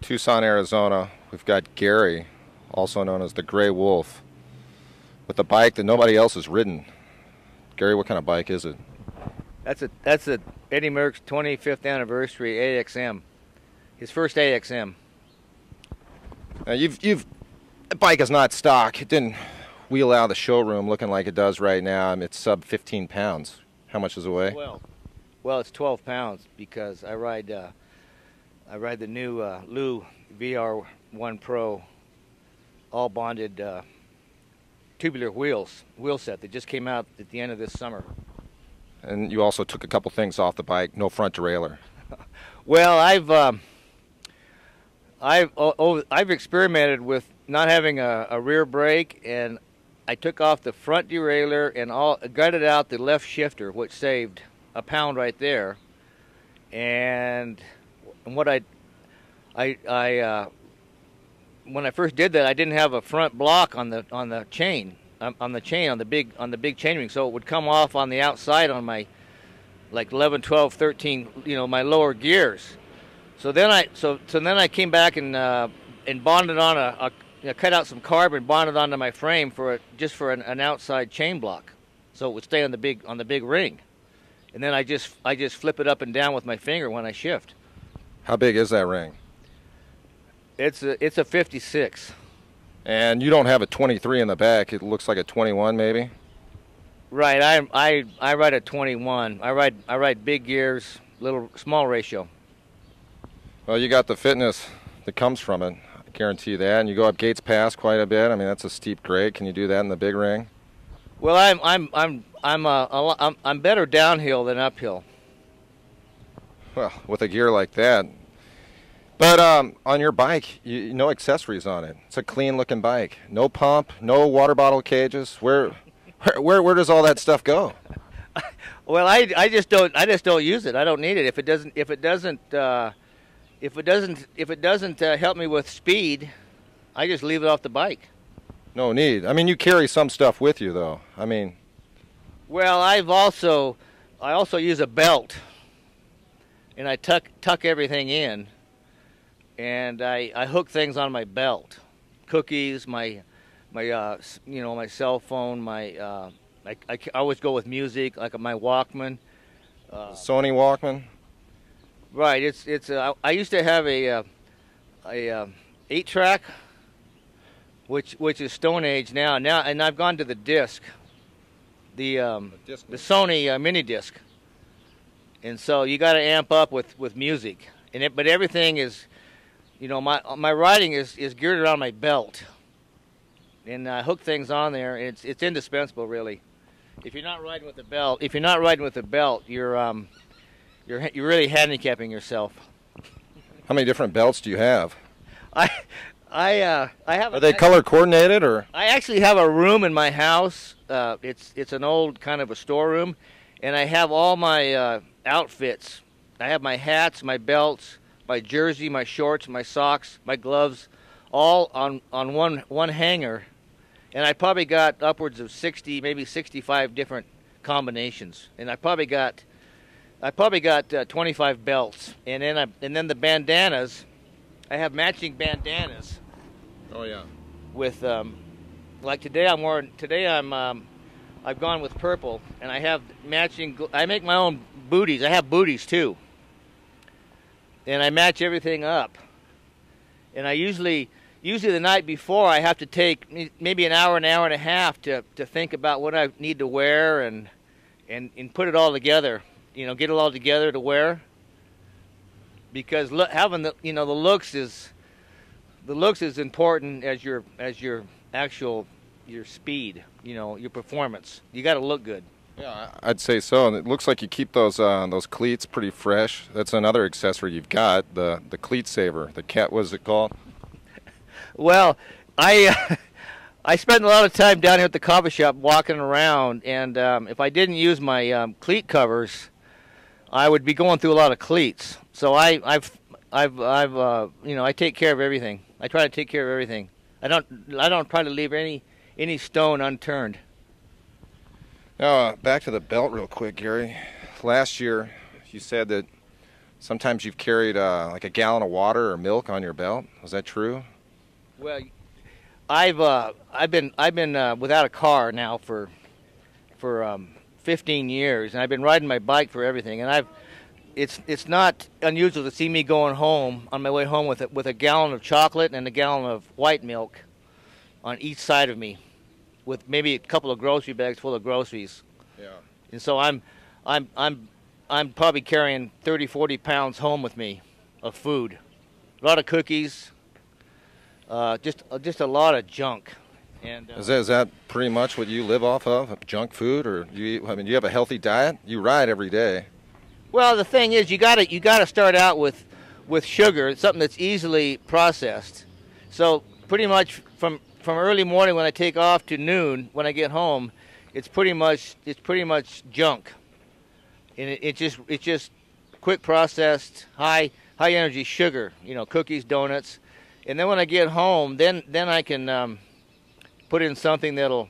Tucson, Arizona. We've got Gary, also known as the Gray Wolf, with a bike that nobody else has ridden. Gary, what kind of bike is it? That's a Eddie Merckx 25th anniversary AXM. His first AXM. Now the bike is not stock. It didn't wheel out of the showroom looking like it does right now. It's sub 15 pounds. How much does it weigh? Well, it's 12 pounds because I ride the new Lu VR1 Pro all bonded tubular wheel set that just came out at the end of this summer. And you also took a couple things off the bike. No front derailleur. Well, I've experimented with not having a rear brake, and I took off the front derailleur and gutted out the left shifter, which saved a pound right there. And what when I first did that, I didn't have a front block on the big chain ring, so it would come off on the outside on my like 11, 12, 13, my lower gears. So then I came back and bonded on cut out some carbon, bonded onto my frame just for an outside chain block, so it would stay on the big ring. And then I just flip it up and down with my finger when I shift. How big is that ring? It's a 56. And you don't have a 23 in the back. It looks like a 21 maybe. Right. I ride a 21. I ride big gears, small ratio. Well, you got the fitness that comes from it. I guarantee you that. And you go up Gates Pass quite a bit. I mean, that's a steep grade. Can you do that in the big ring? Well, I'm better downhill than uphill. Well, with a gear like that. But on your bike, no accessories on it. It's a clean-looking bike. No pump, no water bottle cages. Where does all that stuff go? Well, I just don't use it. I don't need it. If it doesn't help me with speed, I just leave it off the bike. No need. I mean, you carry some stuff with you, though. I mean. Well, I also use a belt, and I tuck everything in. And I hook things on my belt, cookies, my cell phone, I always go with music, like my Walkman. Sony Walkman. Right. I used to have a 8-track, which is Stone Age now, and I've gone to the disc, the Sony mini disc, and so you got to amp up with music, but everything is. My riding is geared around my belt, and I hook things on there. It's indispensable, really. If you're not riding with a belt, you're really handicapping yourself. How many different belts do you have? I have. Are they color coordinated, or? I actually have a room in my house. It's an old kind of a storeroom, and I have all my outfits. I have my hats, my belts, my jersey, my shorts, my socks, my gloves, all on one hanger, and I probably got upwards of 60, maybe 65 different combinations, and I probably got 25 belts, and then the bandanas, I have matching bandanas. Oh yeah. With like today I've gone with purple, and I have matching. I make my own booties. I have booties too. And I match everything up. And I usually the night before, I have to take maybe an hour and a half to think about what I need to wear and put it all together. Get it all together to wear. Because having the looks is important as your speed. Your performance. You got to look good. Yeah, I'd say so. And it looks like you keep those cleats pretty fresh. That's another accessory you've got, the cleat saver. The cat, what is it called? Well, I spend a lot of time down here at the coffee shop walking around, and if I didn't use my cleat covers, I would be going through a lot of cleats. So I take care of everything. I try to take care of everything. I don't try to leave any stone unturned. Now, back to the belt real quick, Gary. Last year, you said that sometimes you've carried like a gallon of water or milk on your belt. Was that true? Well, I've been without a car now for 15 years, and I've been riding my bike for everything. And it's not unusual to see me going home on my way home with a gallon of chocolate and a gallon of white milk on each side of me, with maybe a couple of grocery bags full of groceries. Yeah. And so I'm probably carrying 30, 40 pounds home with me of food, a lot of cookies, just a lot of junk. And Is that pretty much what you live off of? Junk food, or you have a healthy diet? You ride every day. Well, the thing is, you gotta start out with sugar, something that's easily processed. So pretty much from early morning when I take off to noon when I get home, it's pretty much junk, and it's just quick processed, high energy sugar. Cookies, donuts, and then when I get home, then I can put in something that'll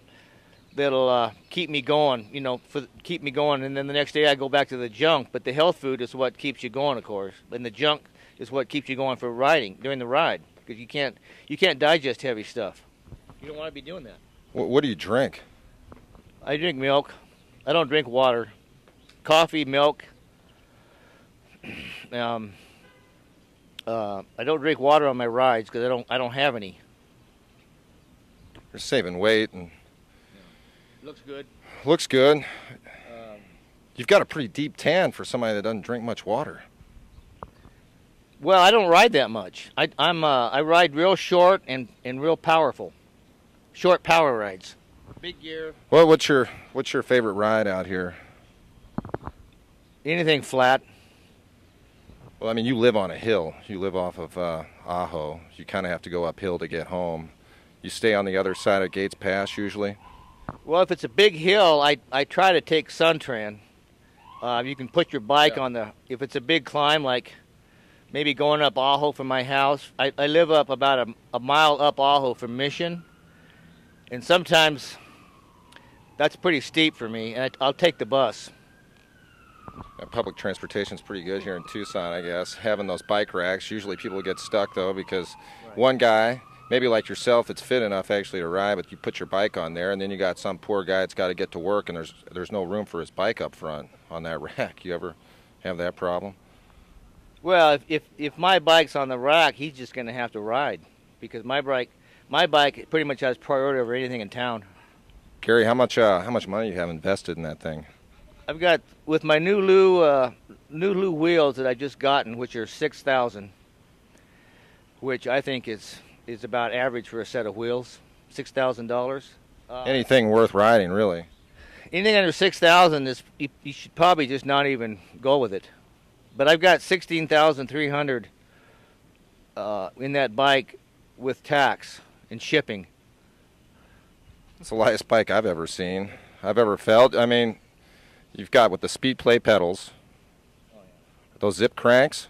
keep me going. Keep me going, and then the next day I go back to the junk. But the health food is what keeps you going, of course, and the junk is what keeps you going for riding during the ride, because you can't digest heavy stuff. You don't want to be doing that. What do you drink? I drink milk. I don't drink water. Coffee, milk. I don't drink water on my rides because I don't have any. You're saving weight and Looks good. Looks good. You've got a pretty deep tan for somebody that doesn't drink much water. Well, I don't ride that much. I ride real short and real powerful. Short power rides. Big gear. Well, what's your favorite ride out here? Anything flat. Well, I mean, you live on a hill. You live off of Ajo. You kind of have to go uphill to get home. You stay on the other side of Gates Pass usually? Well, if it's a big hill, I try to take Suntran. You can put your bike on if it's a big climb, like maybe going up Ajo from my house. I live up about a mile up Ajo from Mission, and sometimes that's pretty steep for me, and I'll take the bus. Public transportation's pretty good here in Tucson, I guess. Having those bike racks, usually people get stuck though because one guy, maybe like yourself, that's fit enough actually to ride, but you put your bike on there, and then you got some poor guy that's got to get to work, and there's no room for his bike up front on that rack. You ever have that problem? Well, if my bike's on the rack, he's just going to have to ride, because my bike pretty much has priority over anything in town. Gary, how much money you have invested in that thing? I've got, with my new Lou wheels that I just gotten, which are $6,000, which I think is about average for a set of wheels, $6,000. Anything worth riding, really. Anything under $6,000 is you should probably just not even go with it. But I've got $16,300 in that bike with tax and shipping. It's the lightest bike I've ever seen. I've ever felt. I mean, you've got with the speed play pedals, those zip cranks,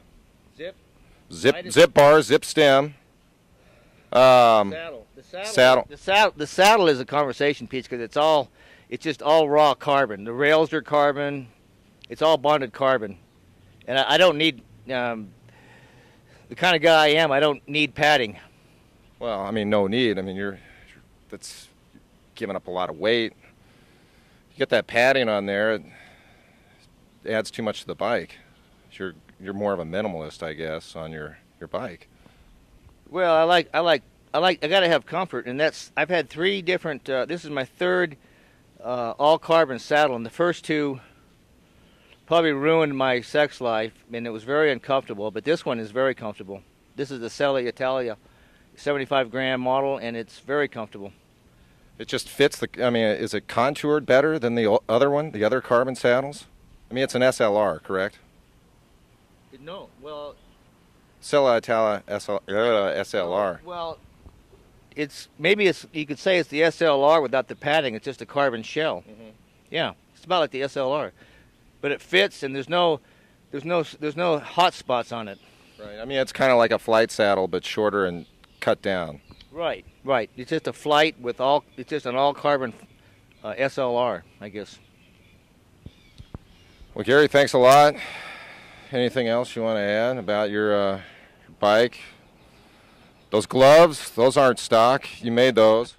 zip bars, zip stem. Saddle. The saddle is a conversation piece because it's just all raw carbon. The rails are carbon. It's all bonded carbon, and I don't need the kind of guy I am. I don't need padding. Well, I mean, no need. I mean, that's giving up a lot of weight. You get that padding on there, it adds too much to the bike. You're more of a minimalist, I guess, on your bike. Well, I got to have comfort, and I've had 3 different. This is my 3rd all carbon saddle, and the first 2 probably ruined my sex life, and it was very uncomfortable. But this one is very comfortable. This is the Selle Italia 75-gram model, and it's very comfortable. It just fits I mean, is it contoured better than the other one, the other carbon saddles? I mean, it's an SLR, correct? No, well. Selle Italia SLR. Well, you could say it's the SLR without the padding. It's just a carbon shell. Mm-hmm. Yeah, it's about like the SLR, but it fits, and there's no hot spots on it. Right. I mean, it's kind of like a flight saddle, but shorter and cut down. Right. It's just a flight it's just an all carbon SLR, I guess. Well, Gary, thanks a lot. anything else you want to add about your bike? Those gloves, those aren't stock. You made those.